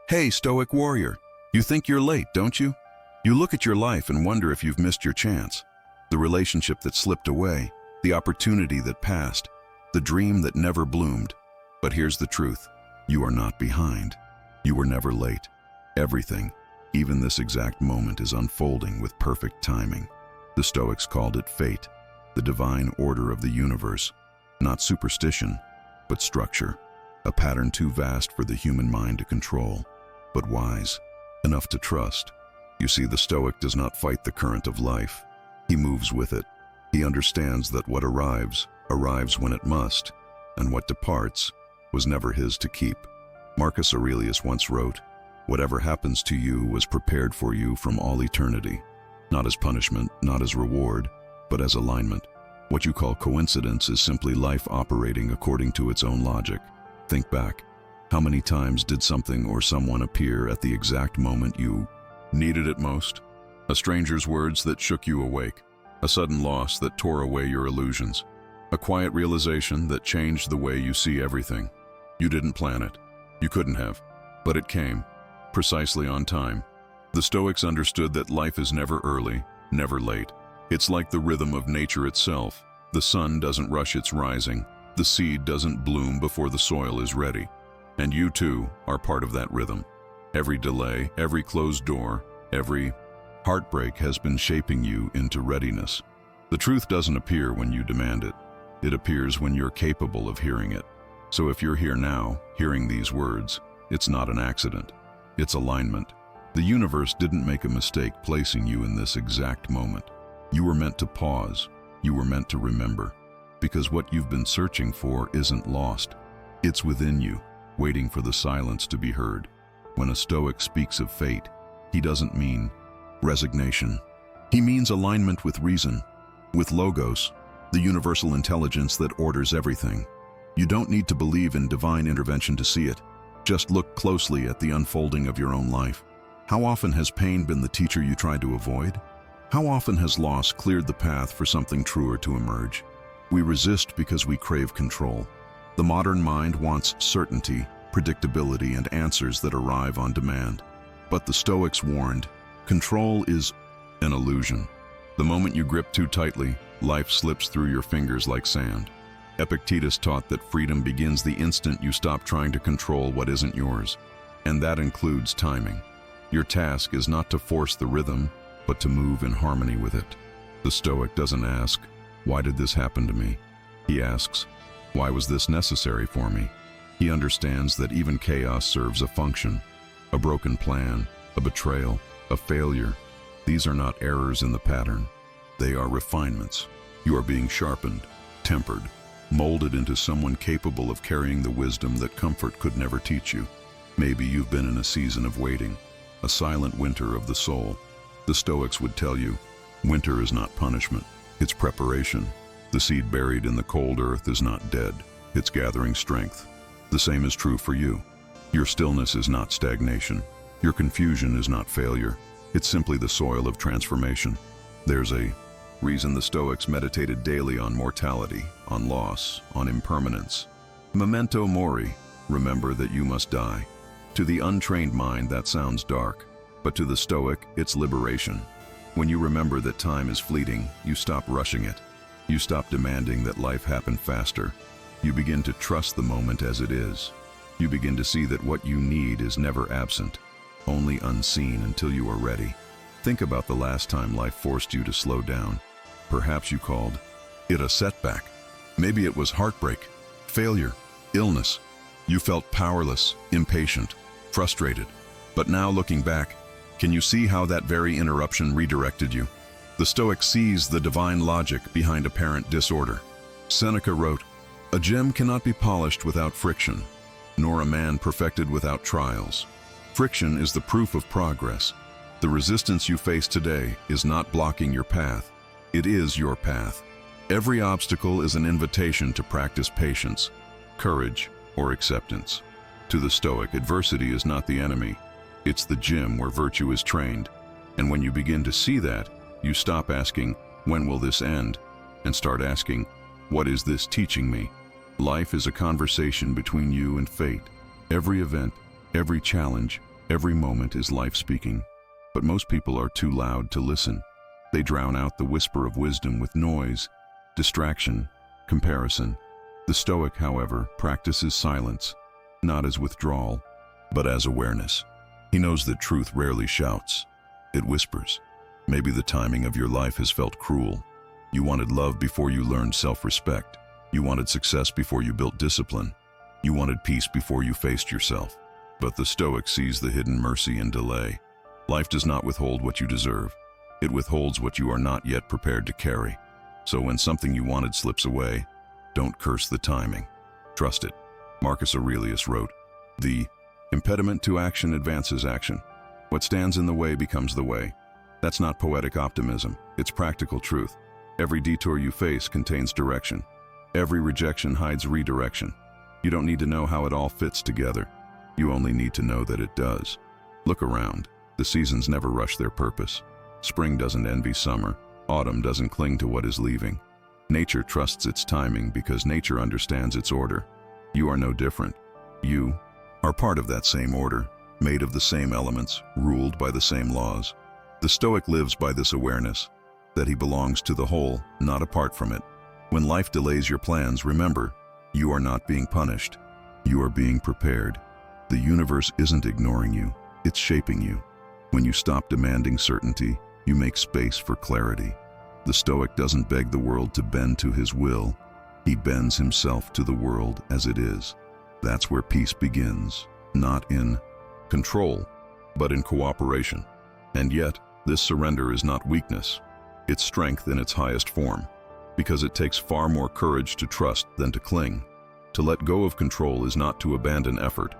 Hey, Stoic warrior, you think you're late, don't you? You look at your life and wonder if you've missed your chance. The relationship that slipped away, the opportunity that passed, the dream that never bloomed. But here's the truth. You are not behind. You were never late. Everything, even this exact moment, is unfolding with perfect timing. The Stoics called it fate, the divine order of the universe. Not superstition, but structure. A pattern too vast for the human mind to control, but wise enough to trust. You see, the Stoic does not fight the current of life. He moves with it. He understands that what arrives when it must, and what departs was never his to keep. Marcus Aurelius once wrote, "Whatever happens to you was prepared for you from all eternity, not as punishment, not as reward, but as alignment. What you call coincidence is simply life operating according to its own logic." Think back. How many times did something or someone appear at the exact moment you needed it most? A stranger's words that shook you awake, a sudden loss that tore away your illusions, a quiet realization that changed the way you see everything. You didn't plan it. You couldn't have, but it came, precisely on time. The Stoics understood that life is never early, never late. It's like the rhythm of nature itself. The sun doesn't rush its rising. The seed doesn't bloom before the soil is ready. And you too are part of that rhythm. Every delay, every closed door, every heartbreak has been shaping you into readiness. The truth doesn't appear when you demand it. It appears when you're capable of hearing it. So if you're here now, hearing these words, it's not an accident. It's alignment. The universe didn't make a mistake placing you in this exact moment. You were meant to pause. You were meant to remember. Because what you've been searching for isn't lost. It's within you, waiting for the silence to be heard. When a Stoic speaks of fate, he doesn't mean resignation. He means alignment with reason, with logos, the universal intelligence that orders everything. You don't need to believe in divine intervention to see it. Just look closely at the unfolding of your own life. How often has pain been the teacher you tried to avoid? How often has loss cleared the path for something truer to emerge? We resist because we crave control. The modern mind wants certainty, predictability, and answers that arrive on demand. But the Stoics warned, control is an illusion. The moment you grip too tightly, life slips through your fingers like sand. Epictetus taught that freedom begins the instant you stop trying to control what isn't yours. And that includes timing. Your task is not to force the rhythm, but to move in harmony with it. The Stoic doesn't ask, "Why did this happen to me?" He asks, "Why was this necessary for me?" He understands that even chaos serves a function. A broken plan, a betrayal, a failure. These are not errors in the pattern. They are refinements. You are being sharpened, tempered, molded into someone capable of carrying the wisdom that comfort could never teach you. Maybe you've been in a season of waiting, a silent winter of the soul. The Stoics would tell you, winter is not punishment, it's preparation. The seed buried in the cold earth is not dead, it's gathering strength. The same is true for you. Your stillness is not stagnation. Your confusion is not failure. It's simply the soil of transformation. There's a reason the Stoics meditated daily on mortality, on loss, on impermanence. Memento mori, remember that you must die. To the untrained mind, that sounds dark, but to the Stoic, it's liberation. When you remember that time is fleeting, you stop rushing it. You stop demanding that life happen faster. You begin to trust the moment as it is. You begin to see that what you need is never absent, only unseen until you are ready. Think about the last time life forced you to slow down. Perhaps you called it a setback. Maybe it was heartbreak, failure, illness. You felt powerless, impatient, frustrated. But now looking back, can you see how that very interruption redirected you? The Stoic sees the divine logic behind apparent disorder. Seneca wrote, "A gem cannot be polished without friction, nor a man perfected without trials." Friction is the proof of progress. The resistance you face today is not blocking your path. It is your path. Every obstacle is an invitation to practice patience, courage, or acceptance. To the Stoic, adversity is not the enemy. It's the gym where virtue is trained. And when you begin to see that, you stop asking, "When will this end?" and start asking, "What is this teaching me?" Life is a conversation between you and fate. Every event, every challenge, Every moment is life speaking, but most people are too loud to listen. They drown out the whisper of wisdom with noise, distraction, comparison. The Stoic, however, practices silence, not as withdrawal, but as awareness. He knows that truth rarely shouts. It whispers. Maybe the timing of your life has felt cruel. You wanted love before you learned self-respect. You wanted success before you built discipline. You wanted peace before you faced yourself. But the Stoic sees the hidden mercy in delay. Life does not withhold what you deserve. It withholds what you are not yet prepared to carry. So when something you wanted slips away, don't curse the timing. Trust it. Marcus Aurelius wrote, "The impediment to action advances action. What stands in the way becomes the way." That's not poetic optimism, it's practical truth. Every detour you face contains direction. Every rejection hides redirection. You don't need to know how it all fits together. You only need to know that it does. Look around. The seasons never rush their purpose. Spring doesn't envy summer. Autumn doesn't cling to what is leaving. Nature trusts its timing because nature understands its order. You are no different. You are part of that same order, made of the same elements, ruled by the same laws. The Stoic lives by this awareness, that he belongs to the whole, not apart from it. When life delays your plans, remember, you are not being punished. You are being prepared. The universe isn't ignoring you, it's shaping you. When you stop demanding certainty, you make space for clarity. The Stoic doesn't beg the world to bend to his will. He bends himself to the world as it is. That's where peace begins, not in control, but in cooperation. And yet, this surrender is not weakness. It's strength in its highest form, because it takes far more courage to trust than to cling. To let go of control is not to abandon effort.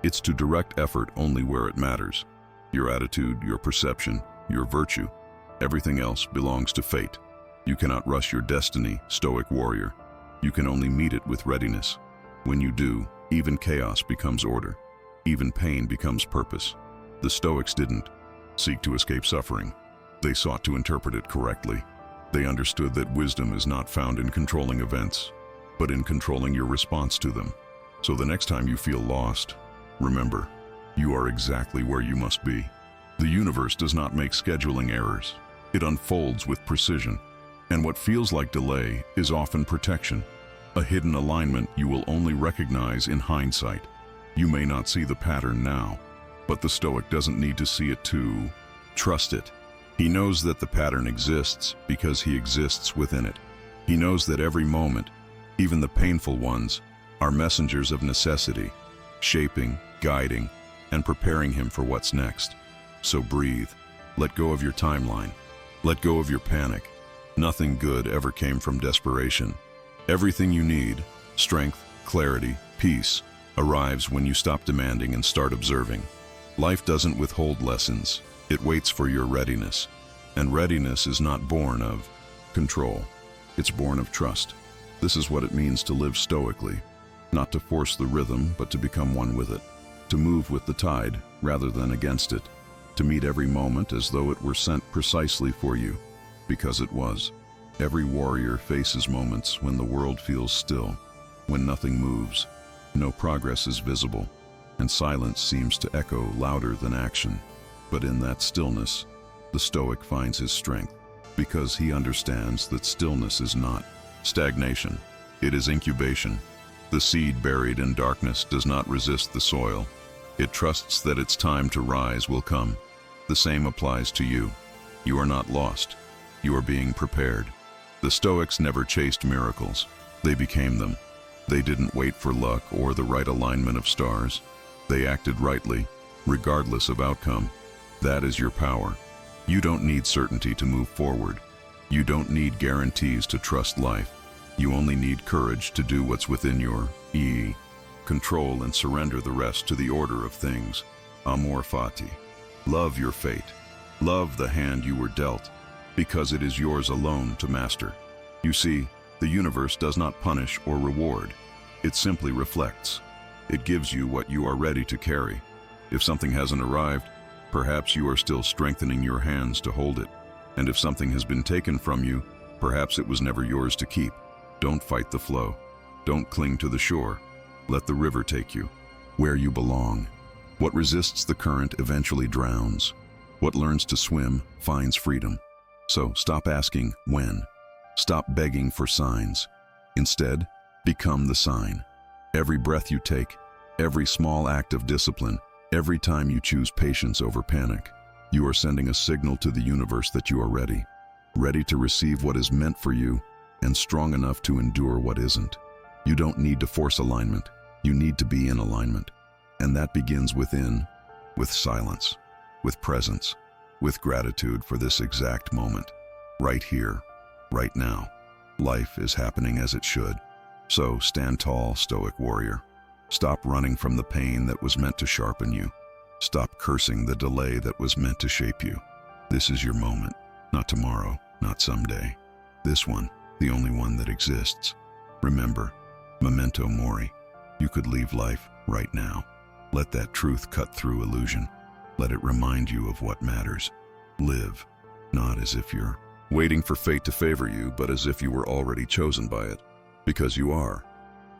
It's to direct effort only where it matters. Your attitude, your perception, your virtue. Everything else belongs to fate. You cannot rush your destiny, Stoic warrior. You can only meet it with readiness. When you do, even chaos becomes order. Even pain becomes purpose. The Stoics didn't seek to escape suffering. They sought to interpret it correctly. They understood that wisdom is not found in controlling events, but in controlling your response to them. So the next time you feel lost, remember, you are exactly where you must be. The universe does not make scheduling errors. It unfolds with precision. And what feels like delay is often protection, a hidden alignment you will only recognize in hindsight. You may not see the pattern now, but the Stoic doesn't need to see it to trust it. He knows that the pattern exists because he exists within it. He knows that every moment, even the painful ones, are messengers of necessity, shaping, guiding, and preparing him for what's next. So breathe. Let go of your timeline. Let go of your panic. Nothing good ever came from desperation. Everything you need, strength, clarity, peace, arrives when you stop demanding and start observing. Life doesn't withhold lessons. It waits for your readiness. And readiness is not born of control. It's born of trust. This is what it means to live stoically. Not to force the rhythm, but to become one with it. To move with the tide rather than against it. To meet every moment as though it were sent precisely for you, because it was. Every warrior faces moments when the world feels still, when nothing moves, no progress is visible, and silence seems to echo louder than action. But in that stillness, the Stoic finds his strength, because he understands that stillness is not stagnation, it is incubation. The seed buried in darkness does not resist the soil. It trusts that its time to rise will come. The same applies to you. You are not lost. You are being prepared. The Stoics never chased miracles. They became them. They didn't wait for luck or the right alignment of stars. They acted rightly, regardless of outcome. That is your power. You don't need certainty to move forward. You don't need guarantees to trust life. You only need courage to do what's within your control and surrender the rest to the order of things. Amor fati. Love your fate. Love the hand you were dealt, because it is yours alone to master. You see, the universe does not punish or reward. It simply reflects. It gives you what you are ready to carry. If something hasn't arrived, perhaps you are still strengthening your hands to hold it. And if something has been taken from you, perhaps it was never yours to keep. Don't fight the flow. Don't cling to the shore. Let the river take you where you belong. What resists the current eventually drowns. What learns to swim finds freedom. So stop asking when. Stop begging for signs. Instead, become the sign. Every breath you take, every small act of discipline, every time you choose patience over panic, you are sending a signal to the universe that you are ready. Ready to receive what is meant for you and strong enough to endure what isn't. You don't need to force alignment. You need to be in alignment. And that begins within, with silence, with presence, with gratitude for this exact moment. Right here, right now. Life is happening as it should. So stand tall, Stoic warrior. Stop running from the pain that was meant to sharpen you. Stop cursing the delay that was meant to shape you. This is your moment, not tomorrow, not someday. This one, the only one that exists. Remember, memento mori. You could leave life right now. Let that truth cut through illusion. Let it remind you of what matters. Live, not as if you're waiting for fate to favor you, but as if you were already chosen by it. Because you are.